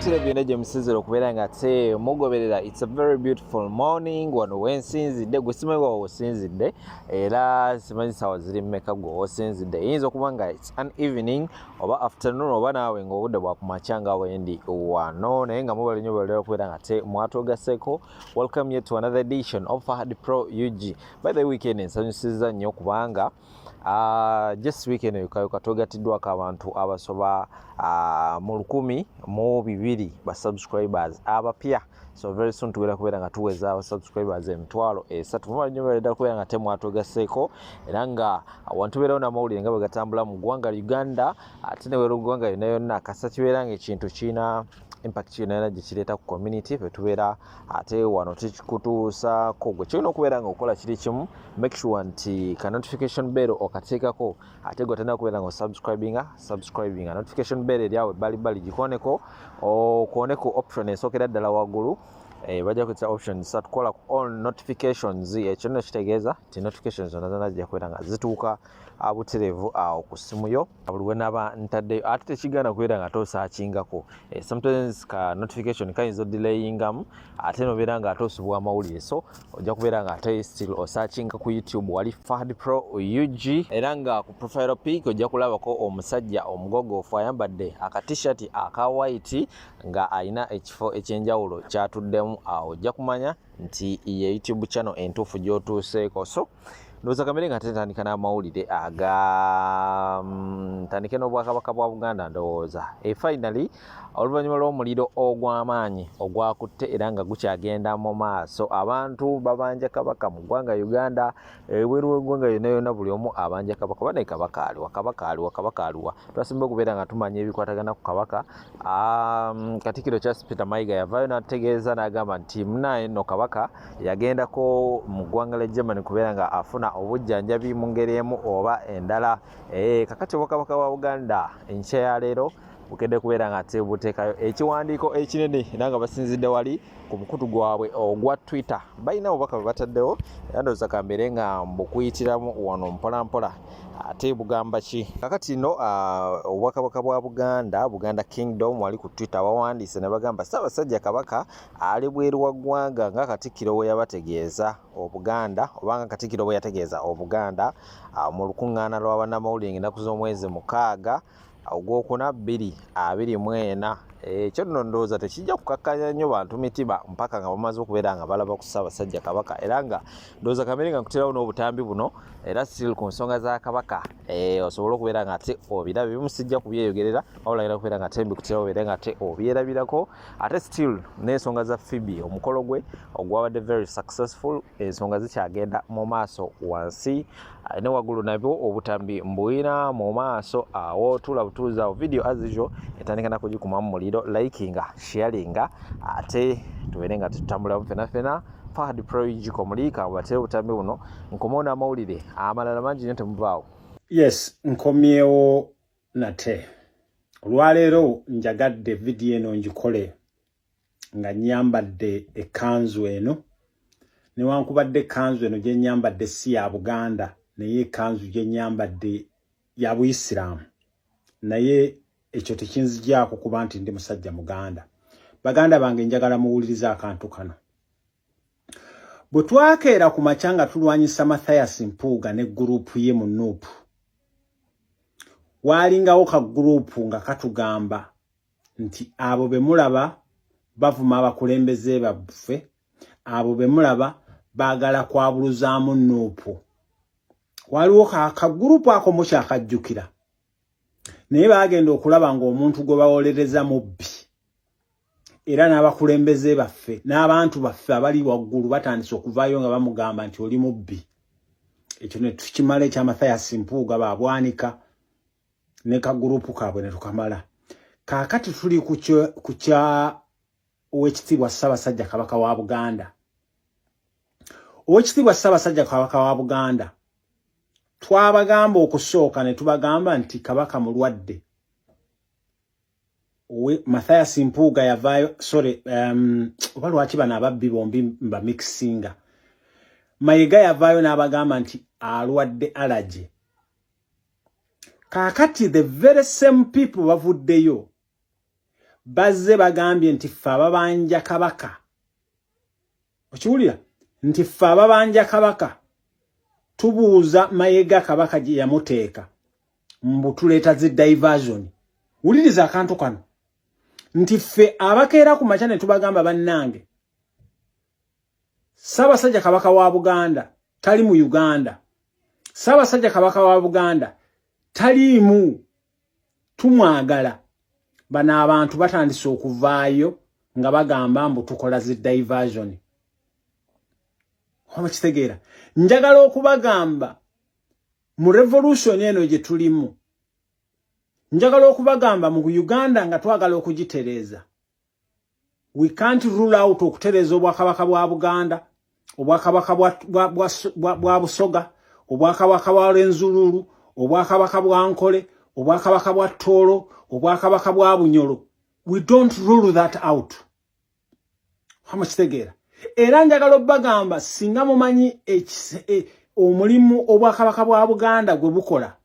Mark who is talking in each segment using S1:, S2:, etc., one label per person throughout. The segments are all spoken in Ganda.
S1: obutire byonna gye musinzira okubeera nga te mugoberera. It's a very beautiful morning wano wensinzidde gwe simanyi wa osinzidde era simanyi sawa ziri mmeka gwe osinzidde. Eyinza okuba nga it's an evening oba afternoon oba naawe ng'obudde bwa kumakya nga wendi wano naye nga mubali nnyo balera okubeera nga te mwatogaseko. Welcome yet to another edition of Fahad Pro UG. By the weekend ensanyusiza nnyo kubanga just weekend yuka togatiddwako abantu abasoba mu 1,200 ba subscribers abapya. So very soon tugenda kubeera nga tuweza aba subscribers emitwalo esatu. Mubali nnyo balera kubeera nga te mwatogaseko era nga abantu beerawo n'amawulire nga bwe gatambula mu ggwanga Uganda ate ne wera ggwanga yonna yonna kasa kibeera nga ekintu kiina impact yonna gye kireeta ku community fe tubeera ate wano tekikutuusaako. Gwe kirina okubeera nga okola kiri kimu, make sure nti ka notification bell okateekako ate gwe tandika kubeera nga subscribing notification bell eri awo ebbalibbali gikoneko okoneko option esookera ddala waggulu. Bajja kuyita options tukola ku all notifications. Ekyo nno kitegeeza nti notifications zonna zijja kubeera nga zituuka butereevu awo ku simu yo buli we naaba ntaddeyo. Ate tekigana kubeera nga tosaakingako. Sometimes ka notification kayinza odilayingamu ate nobeera nga ate osubwa amawulire, so ojja kubeera nga ate still osaakinga ku YouTube wali Fahad Pro UG era nga ku profile pic ojja kulabako omusajja omugogoofu ayambadde aka t-shirt aka white nga ayina ekifo ekyenjawulo kyatuddemu. Awo ojja kumanya nti ye YouTube channel entuufu gy'otuuseeko. So ndowooza kamere nga tetandika n'amawulire ntandike n'obwakabaka bwa Buganda ndowooza. Finally oluvannyuma lw'omuliro ogw'amaanyi ogwakutte era nga gukyagenda mu maaso, abantu babanja kabaka mu ggwanga Uganda, ebweru w'eggwanga yonna yonna buli omu abanja kabaka. Bane kabaka aliwa twasimba okubeera nga tumanya ebikwatagana ku kabaka. Katikkiro Charles Peter Mayiga yavaayo n'ategeeza n'agamba nti munaye nno kabaka yagendako mu ggwanga lya Germany kubeera nga afuna obujjanjabi mu ngeri emu oba endala. Kakati obwakabaka bwa Buganda enkya ya leero bukedde kubeera nga ate buteekayo ekiwandiiko ekinene era nga basinzidde wali ku mukutu gwabwe ogwa Twitter. Balina obubaka bwe bataddewo era ndowooza kambeere nga mbukuyitiramu wano mpolampola ate bugamba ki. Kakati nno obwakabaka bwa Buganda Kingdom wali ku Twitter bawandiise ne bagamba Ssaabasajja Kabaka ali bweru wa ggwanga nga Katikkiro bwe yabategeeza Obuganda oba nga Katikkiro bwe yategeeza Obuganda mu lukuŋŋaana lwa bannamawulire ennaku z'omwezi 6 ogwokuna 2024. Ekyo nno ndowooza tekijja kukakkanya nnyo bantu mitima mpaka nga bamaze okubeera nga balaba ku Ssaabasajja Kabaka era nga ndowooza kamere nga nkuterawo n'obutambi buno era still ku nsonga za Kabaka osobole okubeera nga ate obirabe bimu sijja kubyeyogerera wabula era kubeera nga ate mbikuterawo obeere nga ate obyerabirako ate still n'ensonga za Phoebe omukolo gwe ogwabadde very successful. Ensonga zikyagenda mu maaso wansi ne waggulu nabyo obutambi mbuyina mu maaso awo. Tula butuuza awo video as usual etandika na kugikumamu muliro, likinga sharinga ate tubeere nga tutambula fena Fahad Pro UG komuliika batere obutambi buno nkomaona amawulire amalala mangi nnyo temuvaawo. Yes, nkomyewo nate olwaleero njagadde video eno njikole nga nyambadde ekanzu eno newankubadde ekanzu eno gye nyambadde si ya Buganda naye ekanzu gye nyambadde ya Buyisiraamu, naye ekyo tekinzigyako kuba nti ndi musajja Muganda. Baganda bange njagala muwuliriza akantu kano. Bwe twakeera ku makya nga tulwanyisa Mathias Mpuuga ne gurupu ye mu Nuupu, waalingawo ka gurupu nga katugamba nti abo be mulaba bavuma abakulembeze baffe, abo be mulaba baagala kwabuluzaamu Nuupu. Waliwo ka gurupu ako mukyakajjukira, naye bagenda okulaba ng'omuntu gwe bawolereza mubbi era n'abakulembeze baffe n'abantu baffe abali waggulu batandise okuvaayo nga bamugamba nti oli mubbi. Ekyo ne tukimala ekya Mathias Mpuuga baabwanika ne ka gurupu kaabwe ne tukamala. Kaakati tuli ku kya Oweekitiibwa Ssaabasajja Kabaka wa Buganda. Oweekitiibwa Ssaabasajja Kabaka wa Buganda twabagamba okusooka ne tubagamba nti Kabaka mulwadde. Mathias Mpuuga yavaayo oba lwaki bano ababbi bombi mba mixinga. Mayiga yavaayo n'abagamba nti alwadde allergy. Kaakati the very same people bavuddeyo
S2: bazze bagambye nti ffe ababanja kabaka okiwulira nti ffe ababanja kabaka tubuuza Mayiga kabaka gye yamuteeka mbutuleeta zi diversion wuliriza akantu kano nti ffe abakeera ku makya ne tubagamba bannange Ssaabasajja kabaka wa Buganda tali mu Uganda Ssaabasajja kabaka wa Buganda taliimu tumwagala bana abantu batandise okuvaayo nga bagamba mbu tukola zi diversion Hama kitegeera njagala okubagamba mu revolution eno gye tulimu njagala okubagamba mu Uganda nga twagala okugitereeza we can't rule out okutereeza obwakabaka bwa Buganda obwakabaka bwa Busoga obwakabaka bwa Lwenzululu obwakabaka bwa Nkole obwakabaka bwa Tooro obwakabaka bwa Bunyoro we don't rule that out Hama kitegeera era njagala obagamba singa mumanyi omulimu obwakabaka bwa Buganda gwe bukola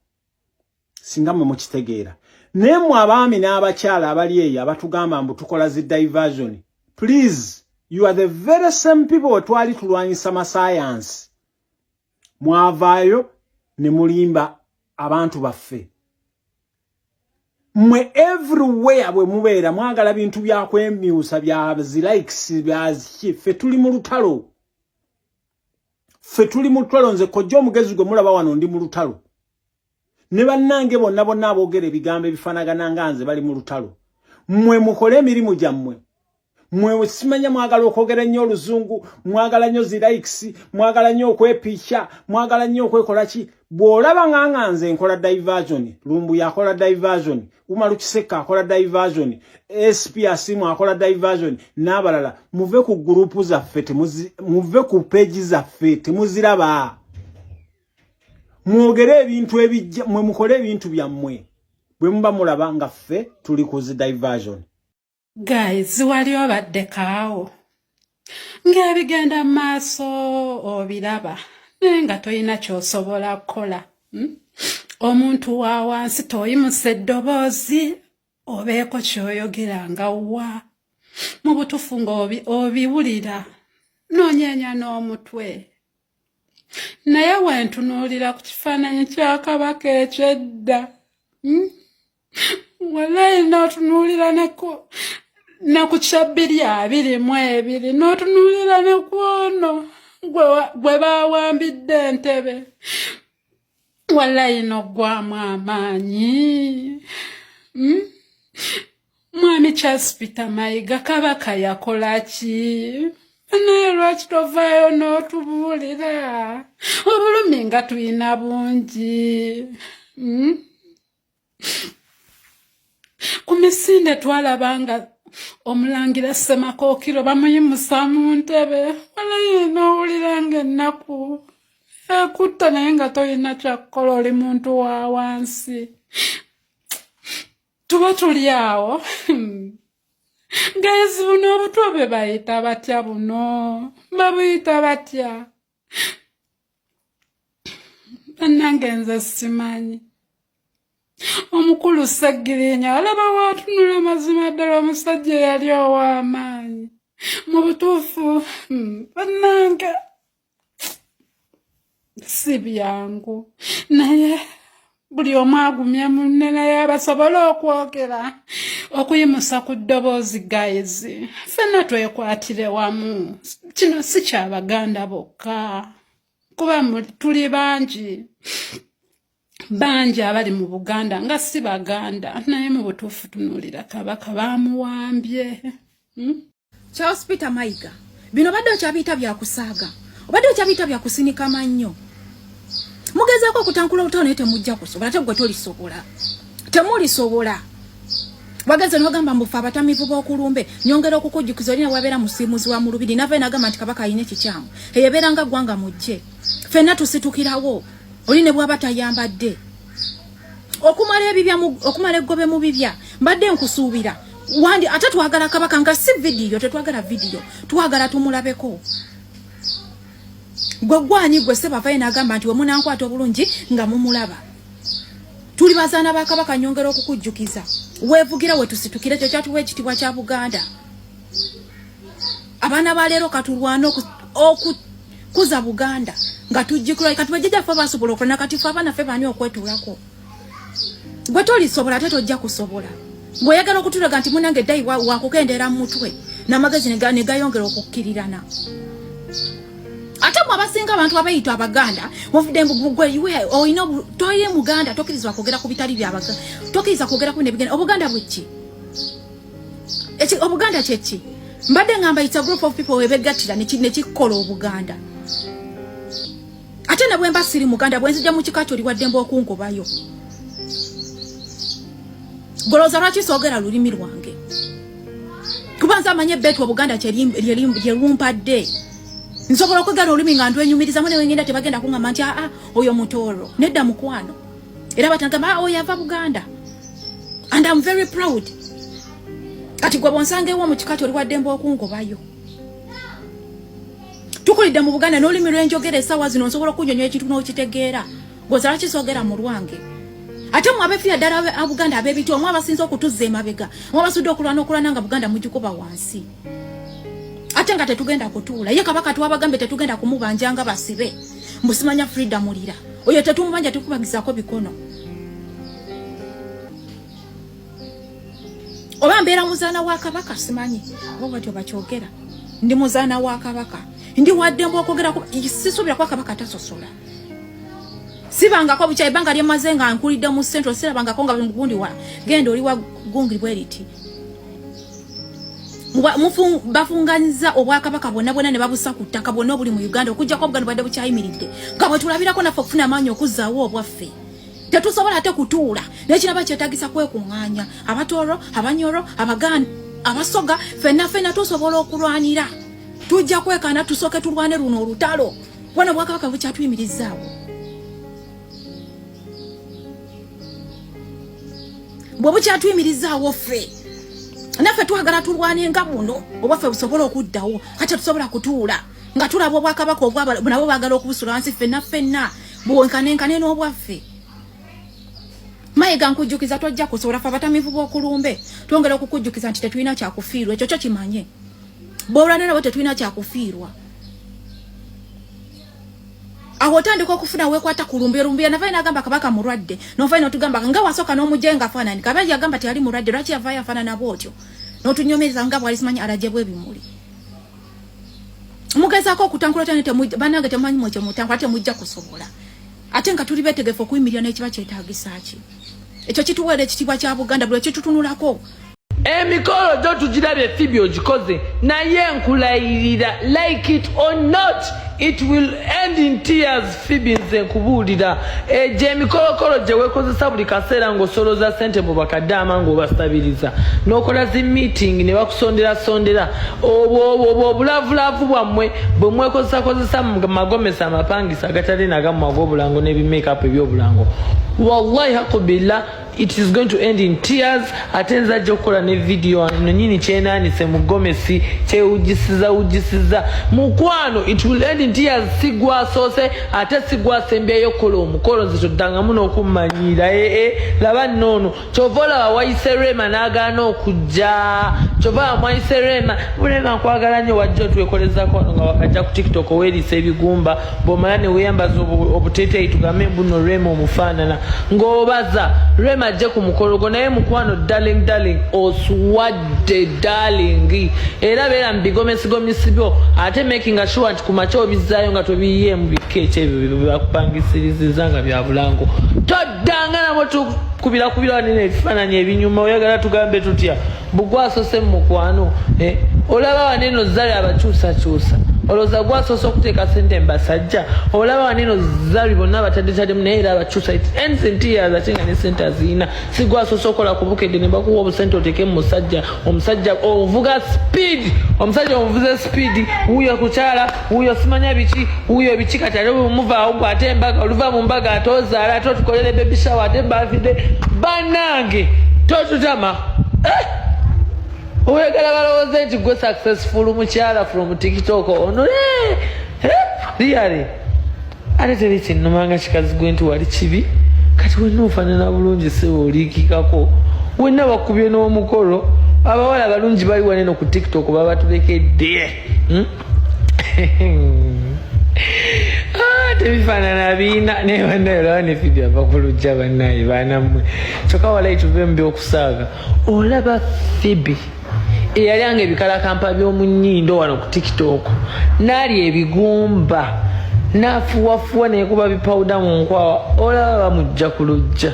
S2: singa mukitegeera nemwe abaami n'abakyala abali eyo abatugamba mbu tukola zi diversion please you are the very same people twali tulwanyisa ma science mwavaayo ne mulimba abantu baffe mwe everywhere bwe mubeera mwagala bintu bya kwemyusa bya likes bya ffe tuli mu lutalo nze kojja omugezi gwe mulaba wano ndi mu lutalo ne bannange bonna aboogera ebigambo ebifaanagana nga nze bali mu lutalo mmwe mukole emirimu gyammwe mmwe simanya mwagala okwogera nnyo oluzungu mwagala nnyo zi likes mwagala nnyo okwepicha mwagala nnyo okwekola ki bw'olaba nga nze nkola diversion Lumbu yakola diversion Umaru Kiseka akola diversion SP Asimu akola diversion n'abalala muve ku group zaffe muve ku page zaffe temuziraba mwogere ebintu ebijja mwe mukole ebintu byammwe bwe muba mulaba nga ffe tuli ku zi diversion
S3: Guys, wali obadde kaawo ng'ebigenda maaso obiraba nga toyina ky'osobola kukola omuntu wa wansi toyimusa eddoboozi obeeko ky'oyogera nga wa mu butuufu ng'obiwulira noonyeenya n'omutwe naye wentunuulira ku kifaananyi kya kabaka eky'edda wallahi n'otunuulira na ku kya 222 n'otunuulira ne kwono gwe baawambidde entebe wallahi n'oggwamu amaanyi Mwami Charles Peter Mayiga kabaka yakola ki naye lwaki tovaayo n'otubuulira obulumi nga tuyina bungi ku misinde twalabanga omulangira Ssemakookiro bamuyimusa mu ntebe wallahi n'owulira ng'ennaku ekutta naye nga toyina kyakukola oli muntu wa wansi tuba tuli awo guys buno obutwa bwe bayita batya buno babuyita batya bannange nze simanyi omukulu Sseggirinya alaba waatunula mazima ddala omusajja yali ow'amaanyi mu butuufu bannange si byangu naye buli omu agumye munne naye abasobola okwogera okuyimusa ku ddoboozi guys ffenna twekwatire wamu kino si ky'Abaganda bokka kuba tuli bangi abali mu Buganda nga si Baganda naye mu butuufu tunuulira kabaka bamuwambye
S4: Charles Peter Mayiga bino badde okyabiyita byakusaaga obadde okyabiyita byakusinika mannyo mugezaako okutankula olutalo naye temujja kusobola ate gwe tolisobola temulisobola bageze n'ogamba mbufe abatamivu b'okulumbe nyongera okukujjukiza olina wabeera musiimuzi wa mu lubiri nava n'agamba nti kabaka ayina ekikyamu eyebeera nga ggwanga mujje ffenna tusitukirawo oli ne bw'aba tayambadde okumala eggobe mu bibya mbadde nkusuubira wandi ate twagala kabaka nga si vidiyo tetwagala vidiyo twagala tumulabeko gwe gwanyi gwe Ssebaavayo n'agamba nti we munankwata obulungi nga mumulaba tuli bazaana ba kabaka nyongera okukujjukiza wevugira wetusitukire kyo kyatuwa ekitibwa kya Buganda. Abaana balero katulwana okukuza Buganda nga tujjikula katubajja fa basobola okulana kati fa abana fe bani okwetulako. Gwe tolisobola ate tojja kusobola. Gwe yagala okutulaga nti munange dai wakukendera mutwe n'amagezi ne gayongera okukkirirana. Ate mwabasinga abantu abayita Abaganda muvudde mbugwe iwe oyina toye Muganda tokirizwa kwogera ku bitali by'Abaganda tokiriza kwogera ku nebigenda Obuganda bwiki Obuganda kyeki mbadde ngamba it's a group of people webegattira nekikola Obuganda ate nabwe mbasiri Muganda bwenzija mu kikacho liwadde mbo okungobayo goloza lwaki soogera lulimi lwange kubanza amanye betu Obuganda lyelumpadde nsobola okwegala olulimi nga ndwenyumiriza mune wengenda tebagenda kungamba nti oyo mutoro nedda mukwano era batangamba oyo ava Buganda and I'm very proud kati gwe bonsangewo mu kikacho oliwadde mbo okungobayo tukulidde mu Buganda n'olulimi lwenjogera essaawa zino nsobola okunyonyola ekintu n'okitegeera goza lwaki soogera mu lwange ate mwabefiira ddala Abuganda ab'ebiti omwe abasinza okutuzza emabega mwabasudde okulwana nga Buganda mugikuba wansi ate nga tetugenda kutuula ye kabaka tuwabagambe tetugenda kumubanjanga basibe musimanya freedom mulira oyo tetumubanja tukubagizako bikono oba mbeera muzaana wa kabaka simanyi oba bwatyo bakyogera ndi muzaana wa kabaka ndi waddembo okwogera sisuubira kwa kabaka tasosola sibangako bukyai banga lyemaze nga nkulidde mu central sirabangako nga gundi wa genda oli wa gungi bweriti bafunganiza obwakabaka bonna ne babusa ku ttaka bonna obuli mu Uganda okujja ko Buganda bwadde bukyayimiridde nga bwe tulabirako naffe okufuna amaanyi okuzzaawo obwaffe tetusobola ate kutuula n'ekiraba kyetagisa kwekuŋŋaanya abatoro abanyoro Abaganda abasoga fenna tusobola okulwanira tujja kwekana tusooke tulwane luno olutalo bwana bwakabaka bukyatuyimirizaawo bwe bukyatuyimirizaawo ffe naffe twagala tulwanenga buno obwaffe busobola okuddawo kati tusobola kutuula nga tulaba obwakabaka nabo baagala okubusula wansi ffenna bwenkanenkane n'obwaffe mayiga nkujjukiza tojja kusobola fe abatamivu b'okulumbe twongera okukujjukiza nti tetulina kyakufiirwa ekyo kyo kimanye bw'olwana nabo tetulina kyakufiirwa awo otandika okufuna weekwata ku lumbe navayo n'agamba kabaka mulwadde n'ovayo n'otugamba nga wasooka n'omugye nga afaanani kabaka yagamba teyali mulwadde lwaki yavaayo afaanana bw'otyo n'otunyomereza nga bwali simanyi alajjebwa ebimuli mugezaako okutankula bannange temumanyi mwekyo mutankula temujja kusobola ate nga tuli beetegefu okuyimirira n'ekiba kyetaagisa ki ekyo kituweera ekitiibwa kya Buganda buli ekitutunulako
S5: emikolo gyo tugirabye Phoebe ogikoze naye nkulayirira like it or not it will end in tears. Phoebe nze nkubuulira gye emikolokolo gye weekozesa buli kaseera ng'osoloza ssente mu bakaddaama ng'obastabiriza n'okola zi meeting ne bakusondera obwo obulavulavu bwammwe bwe mwekozesakozesa mu magomesa amapangisa agatali nagamu ag'obulango n'ebimake-up eby'obulango wallahi hakubillah it is going to end in tears. Ate nzajja okukola ne video ano nyini kyenaanise mu gomesi kyewujisiza mukwano it will end in tears. Sigwasoose ate sigwasembyeyo okukola omukolo nze toddangamu n'okummanyira laba nnono kyova olaba wayise Rema n'agaana okujja kyova mwayise Rema nkwagala nnyo wajja otwekolezako wano nga wakajja ku TikTok oweeriisa ebigumba bw'omala ne weeyambaza obuteeteeyi tugambe buno Rema omufaanana ng'obaza Rema ajje ku mukolo gwo naye mukwano darling oswadde darling era beera mu bigomesi byo ate making sure nti ku makya obizzaayo nga tobiyiye mu bikeeki ebyo byebakupangisiriziza nga bya bulango toddanga nabo tukubira wanene ebifaananyi ebinyuma oyagala tugambe tutya bugwasose mu mukwano olaba wanene ozali abakyusakyusa olowooza gwasoose okuteeka ssente mbasajja olaba wanene zali bonna abatadetaddemu naye era abakyusa ends in tears ate nga ne ssente aziyina si gwasoose okola ku bukedde ne bakuwa obusente oteeke mu omusajja ovuga speed omusajja omuvuze speed wuuyo kukyala wuuyo simanya biki wuuyo biki kati ate bwemuvaawo gwe ate embaga oluva mu mbaga ate ozaala ate otukolere baby shower ate bafide bannange totutama oyagala balowooze nti gwe successful mukyala from TikTok ono really ate teri kinnumanga kikazi gwe nti wali kibi kati wenna ofaanana bulungi sebo oliikikako wenna bakubye n'omukolo abawala abalungi bali waneno ku TikTok baba tulekedde tebifaanana biina naye bannaye olaba ne video ava ku lujja bannaye baanammwe kyokka walayi tuve mu byokusaaga olaba Phoebe eyalyanga ebikalakampa by'omu nnyindo wano ku TikTok n'alya ebigumba n'afuwafuwa nekuba bipawuda mu nkwawa olaba bamujja ku lujja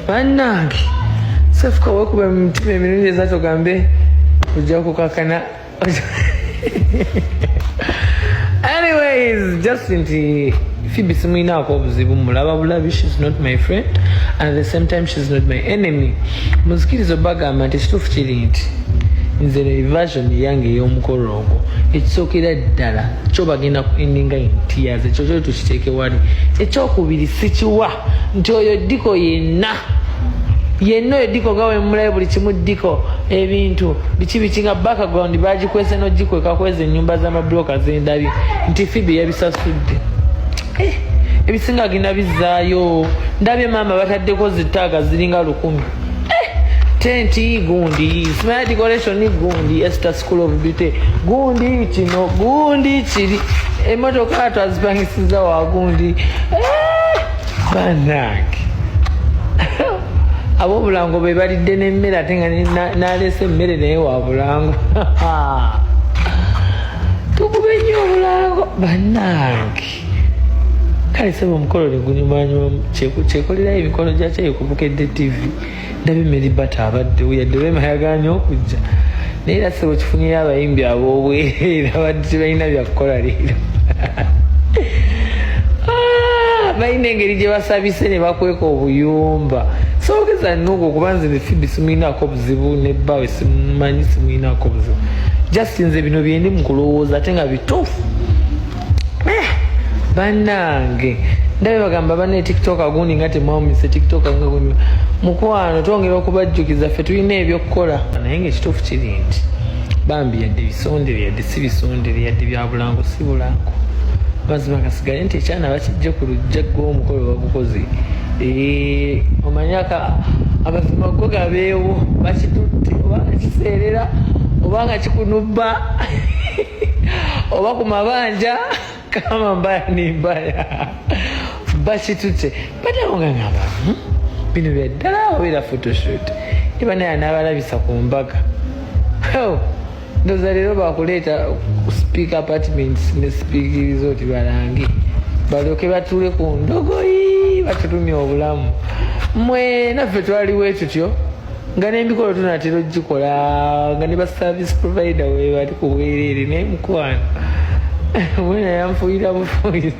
S5: bannange sefuka wekuba mu mitima emirundi ezatogambe ojja kukakana anyways just nti Phoebe simuyinaako obuzibu mulaba bulabi. She's not my friend and at the same time she's not my enemy. Muzikirizo bagamba nti ekituufu kiri nti nze version yange ey'omukolo ogwo ekisookera ddala kyo bagenda kuendinga intiyaze ekyo kyo tukiteeke wali. Ekyokubiri sikiwa nti oyo ddiko yenna oyo ddiko gawe mulayo buli kimu ddiko ebintu biki biki nga background bagikwese n'ogikweka kweza ennyumba z'amabulooka z'endabye nti Phoebe yabisasudde ebisinga agenda bizzaayo. Ndabye maama bataddeko zitaaga ziringa 1,000 tenti gundi smart decoration gundi Esther School of Beauty gundi kino gundi kiri emotoka atazipangisiza wa gundi banaki abo bulango be balidde n'emmere ate nga nalese emmere naye wa bulango tukube nnyo obulango banaki kale sebo omukolo ne gunyumanyuma kyekolerayo emikono gyakyo ekubukedde TV ndabe Meribata abaddewo yadde bemayaganye okujja naye era sebo kifunyeyo abayimbi aboobwereera badde tebalina byakukola leero balina engeri gye basabise ne bakweka obuyumba soogeza nnuugo okuba nze ne Phoebe simuyinaako obuzibu nebbawe simumanyi simuyinaako obuzibu just nze bino byendi mu kulowooza ate nga bituufu bannange ndabe bagamba banne TikTok agundi nga temwamumise TikTok nga gundi mukwano twongera okubajjukiza ffe tulina ebyokukola naye ngaekituufu kiri nti bambi yadde bisondere yadde si bisondere yadde bya bulango si bulango mazima gasigale nti ekyana bakijje ku lujja gw'omukolo bagukoze omanyaka amazima go gabeewo bakitutte oba kiseerera oba nga kikunubba oba ku mabanja kama mbaya ni mbaya bakitutte batawo nga ngamba bino bya ddala obeera photoshoot iba naye anaabalabisa ku mbaga ndoza leero bakuleeta speak apartments ne speakiriza oti balange balyoke batule ku ndogoyi batulumya obulamu mmwe naffe twaliwo tutyo nga n'emikolo tunatera ogikola nga ne ba service provider we bali ku bwereere naye mukwano mwena yanfuuyira bufuuyire